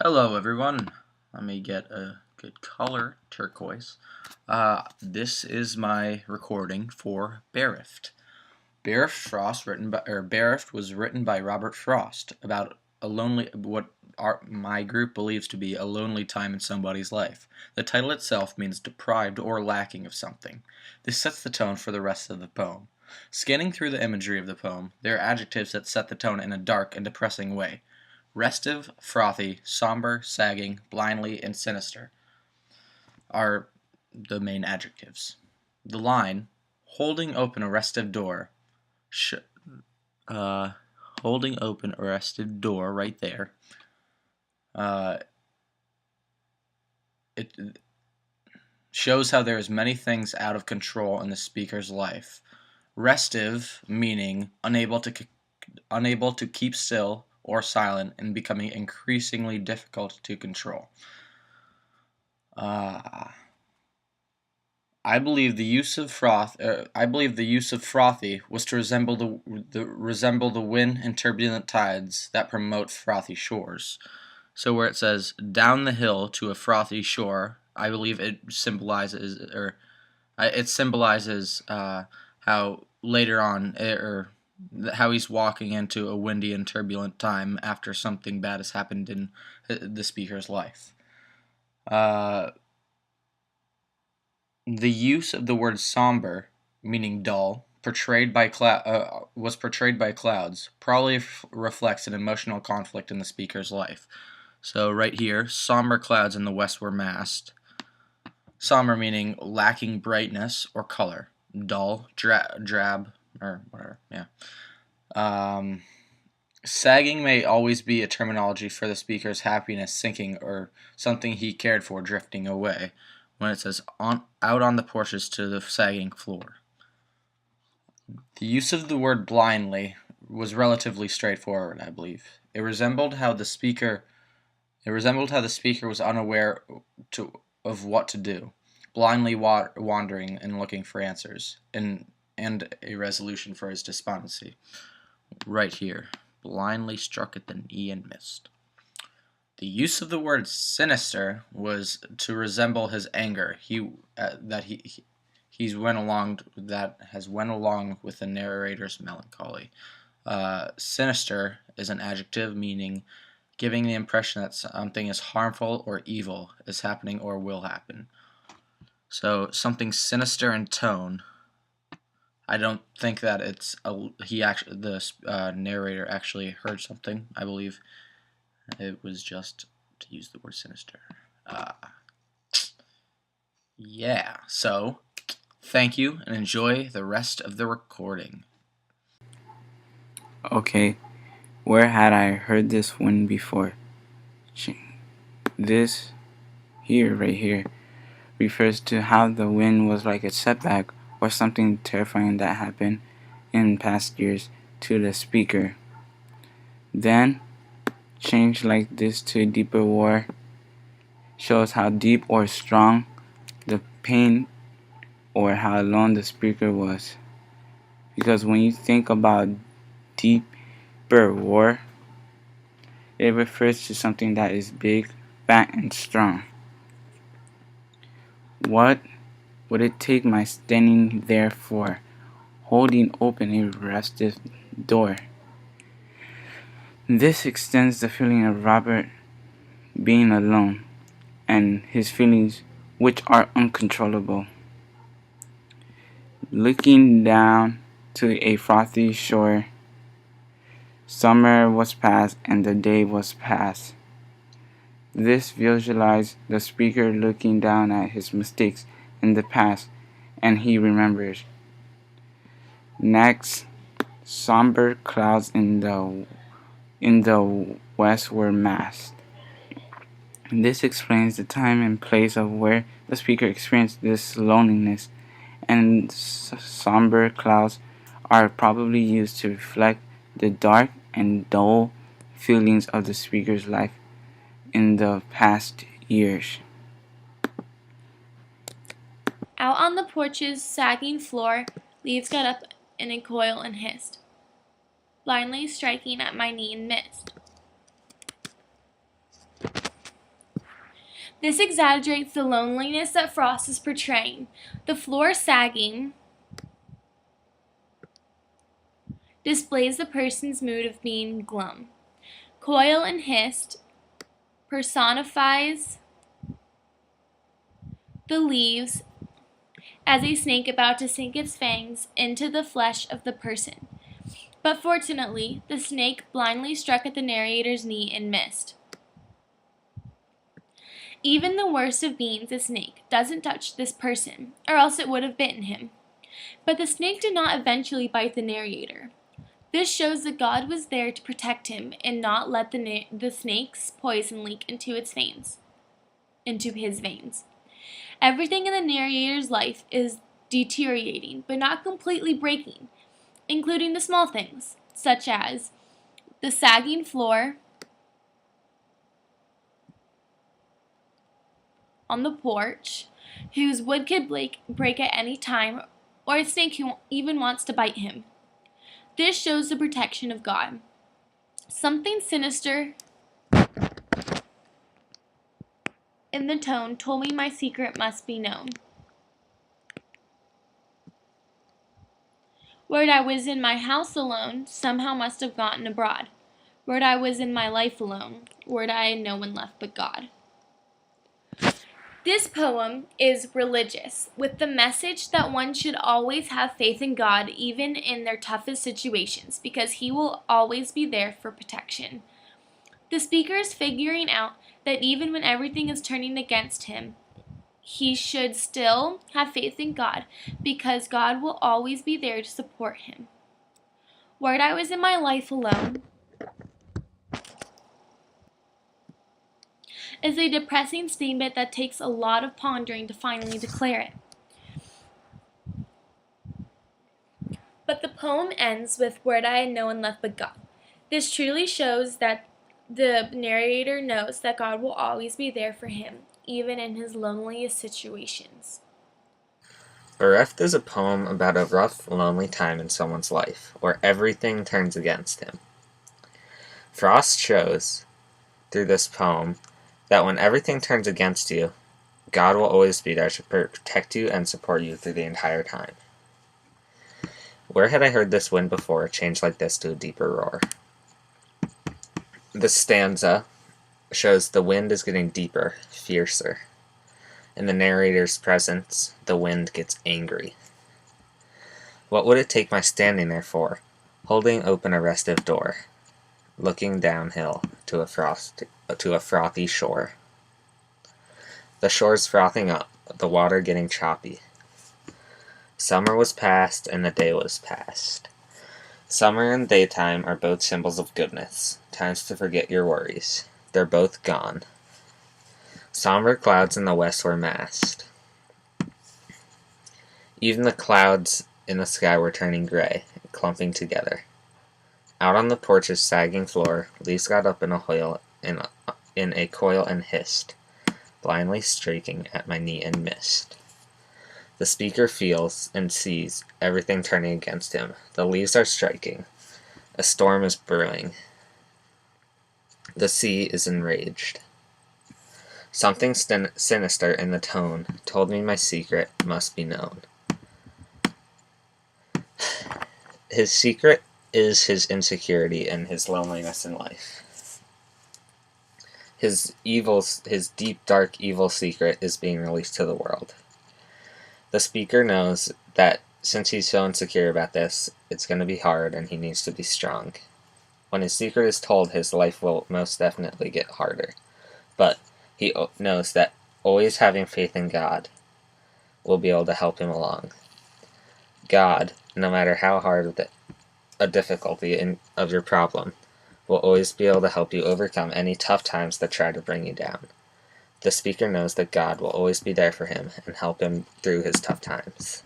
Hello everyone. Let me get a good color, turquoise. This is my recording for Bereft. Bereft was written by Robert Frost about my group believes to be a lonely time in somebody's life. The title itself means deprived or lacking of something. This sets the tone for the rest of the poem. Scanning through the imagery of the poem, there are adjectives that set the tone in a dark and depressing way. Restive, frothy, somber, sagging, blindly, and sinister are the main adjectives. The line, holding open a restive door, sh- uh, holding open a restive door right there, uh, it shows how there is many things out of control in the speaker's life. Restive meaning unable to keep still or silent and becoming increasingly difficult to control. I believe the use of frothy was to resemble the wind and turbulent tides that promote frothy shores. So where it says down the hill to a frothy shore, I believe it symbolizes how later on or how he's walking into a windy and turbulent time after something bad has happened in the speaker's life. The use of the word somber, meaning dull, was portrayed by clouds, probably reflects an emotional conflict in the speaker's life. So right here, somber clouds in the west were massed. Somber meaning lacking brightness or color. Dull, drab, or whatever, yeah. Sagging may always be a terminology for the speaker's happiness sinking or something he cared for drifting away, when it says out on the porches to the sagging floor. The use of the word blindly was relatively straightforward, I believe. It resembled how the speaker was unaware of what to do, blindly wandering and looking for answers, and a resolution for his despondency. Right here, blindly struck at the knee and missed. The use of the word sinister was to resemble his anger. He's went along with the narrator's melancholy. Sinister is an adjective meaning giving the impression that something is harmful or evil is happening or will happen. So something sinister in tone. I don't think that the narrator actually heard something. I believe it was just to use the word sinister. Yeah, so thank you and enjoy the rest of the recording. Okay, where had I heard this one before? This right here, refers to how the wind was like a setback or something terrifying that happened in past years to the speaker. Then, change like this to a deeper war shows how deep or strong the pain or how alone the speaker was. Because when you think about deeper war, it refers to something that is big, fat, and strong. What would it take my standing there for, holding open a restive door? This extends the feeling of Robert being alone and his feelings, which are uncontrollable. Looking down to a frothy shore, summer was past and the day was past. This visualizes the speaker looking down at his mistakes in the past, and he remembers. Next, somber clouds in the west were massed. This explains the time and place of where the speaker experienced this loneliness, and somber clouds are probably used to reflect the dark and dull feelings of the speaker's life in the past years. Out on the porch's sagging floor, leaves got up in a coil and hissed, blindly striking at my knee and missed. This exaggerates the loneliness that Frost is portraying. The floor sagging displays the person's mood of being glum. Coil and hissed personifies the leaves as a snake about to sink its fangs into the flesh of the person. But fortunately, the snake blindly struck at the narrator's knee and missed. Even the worst of beings, a snake, doesn't touch this person, or else it would have bitten him. But the snake did not eventually bite the narrator. This shows that God was there to protect him and not let the snake's poison leak into his veins. Everything in the narrator's life is deteriorating, but not completely breaking, including the small things, such as the sagging floor on the porch, whose wood could break at any time, or a snake who even wants to bite him. This shows the protection of God. Something sinister in the tone told me my secret must be known. Word I was in my house alone somehow must have gotten abroad. Word I was in my life alone. Word I had no one left but God. This poem is religious, with the message that one should always have faith in God even in their toughest situations, because He will always be there for protection. The speaker is figuring out that even when everything is turning against him, he should still have faith in God, because God will always be there to support him. Word I was in my life alone is a depressing statement that takes a lot of pondering to finally declare it. But the poem ends with word I had no one left but God. This truly shows that the narrator knows that God will always be there for him, even in his loneliest situations. Bereft is a poem about a rough, lonely time in someone's life, where everything turns against him. Frost shows, through this poem, that when everything turns against you, God will always be there to protect you and support you through the entire time. Where had I heard this wind before change like this to a deeper roar? This stanza shows the wind is getting deeper, fiercer. In the narrator's presence, the wind gets angry. What would it take my standing there for, holding open a restive door, looking downhill to a frothy shore? The shore's frothing up, the water getting choppy. Summer was past and the day was past. Summer and daytime are both symbols of goodness, times to forget your worries. They're both gone. Somber clouds in the west were massed. Even the clouds in the sky were turning gray, clumping together. Out on the porch's sagging floor, leaves got up in a coil and hissed, blindly streaking at my knee and missed. The speaker feels and sees everything turning against him. The leaves are striking. A storm is brewing. The sea is enraged. Something sinister in the tone told me my secret must be known. His secret is his insecurity and his loneliness in life. His deep, dark, evil secret is being released to the world. The speaker knows that since he's so insecure about this, it's going to be hard and he needs to be strong. When his secret is told, his life will most definitely get harder. But he knows that always having faith in God will be able to help him along. God, no matter how hard a difficulty of your problem, will always be able to help you overcome any tough times that try to bring you down. The speaker knows that God will always be there for him and help him through his tough times.